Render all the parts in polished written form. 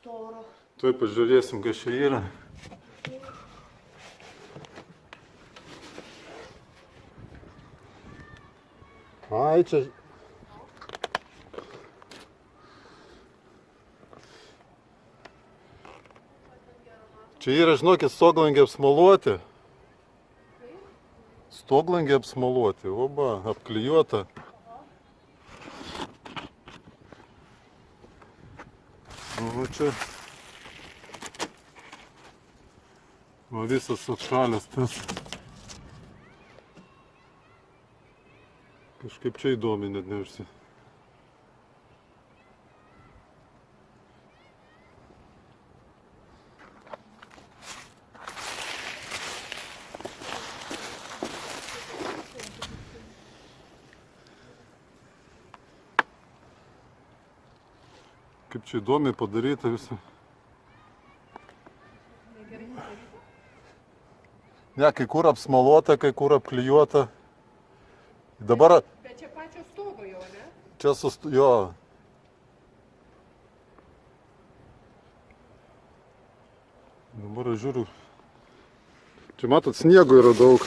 storo. Tuoj pažiūrėsim, kas čia yra. Ai, čia... Čia yra, žinokit, stoglangiai apsmaluoti. Stoglangiai apsmaluoti, oba, apklijuota. Nu, čia... Va visas atšalęs tas. Kažkaip čia įdomi net neužsi. Kaip čia įdomiai padaryta visą. Ne, kai kur apsmaluota, kai kur apklijuota. Dabar... Bet čia pačio stogo jau, ne? Čia jo. Dabar aš žiūriu. Čia matot, sniego yra daug.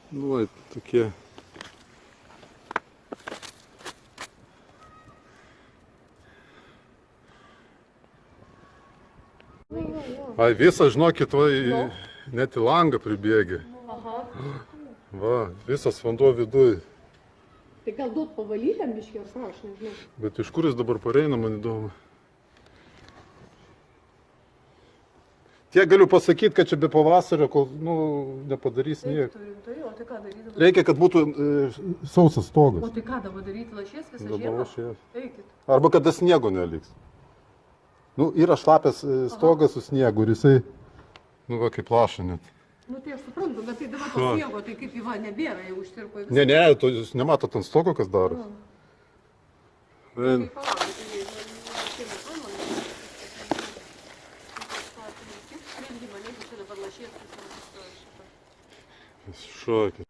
Nu, vai, tokie. Ai, visą, žinokit, net į langą pribėgė. Aha. Va, visas vanduo viduj. Tai gal duot pavalyti ant biškį ar ką, aš nežinau. Bet iš kur jis dabar pareina, man įdomu. Tiek galiu pasakyti, kad čia be pavasario, kol, nepadarys nieko. O tai ką daryti dabar? Reikia, kad būtų sausas stogas. O tai ką dabar daryti, lašės visą Dabar žiemą? lašės. Eikit. Arba kada sniego neliks. Yra šlapės stogas su sniegu ir jisai, va, kaip laša net. Nu tai aš suprantu, bet tai dabar to sniego, tai kaip įva nebėra, jau užtirpo į visą. Ne, jūs nematot ant stogo, kas daros. Tai palauk, tai sprendimą, negu čia dabar lašės visą Šokit.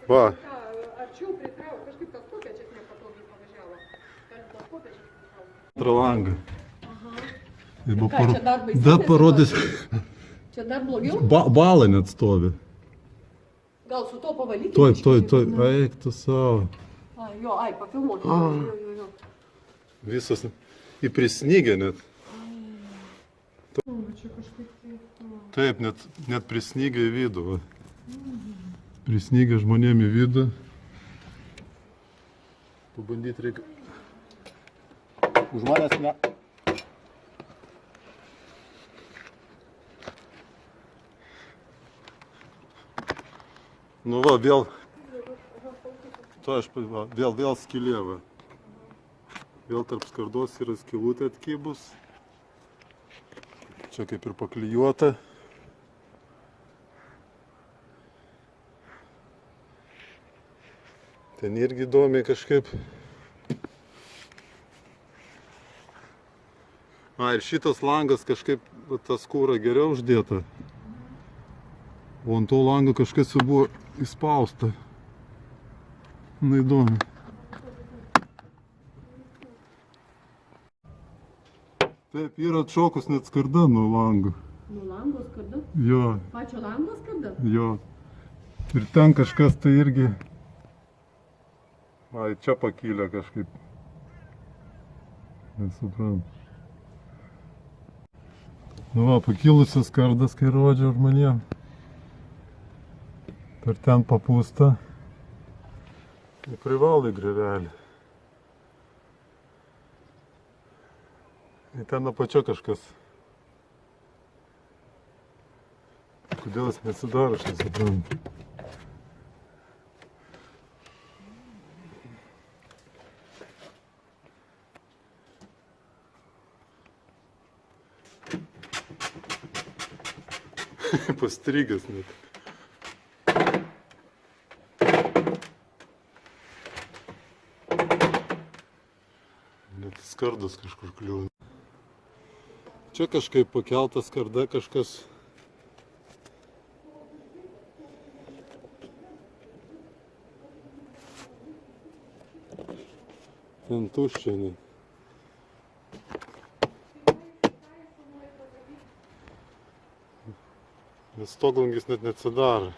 Va. Arčiau pritrauk, kažkaip tas kopėčias nepatogiai pavažiavo. Galim tas kopėčias pritraukti. Antrą langą. Ką, čia dar baisesnis? Dar parodys. Čia dar blogiau? Balą net stovi. Gal su to pavalyti? Tuoj, eik tu savo. Jo, papilmuoti. Jo. Visas įprisnygė net. Čia kažkaip tai... Taip, net prisnygė į vidų. Va. Prisnygė žmonėm į vidų. Pabandyti reikia. Už manęs ne. Nu va, vėl skylė, va. Vėl tarp skardos yra skylutė atkibus. Čia kaip ir paklijuota. Ten irgi įdomiai kažkaip. Ir šitas langas kažkaip, ta skūra geriau uždėta. O ant to lango kažkas jau buvo įspausta. Na, įdomi. Taip, yra atšokus net skarda nuo lango. Nuo lango skarda? Jo. Pačio lango skarda? Jo. Ir ten kažkas tai irgi... Ai, čia pakylė kažkaip. Nesuprantu. Nu va, pakilusios skardas, kai rodžiau žmonėm. Per ten papūsta. Privalai grevelį. Ir ten apačio kažkas. Kodėl jis nesidaro, aš nesuprantu. Pastrigęs net. Net skardas kažkur kliūna. Čia kažkaip pakelta skarda kažkas. Ten tuščia. Stoglangis net neatsidaro.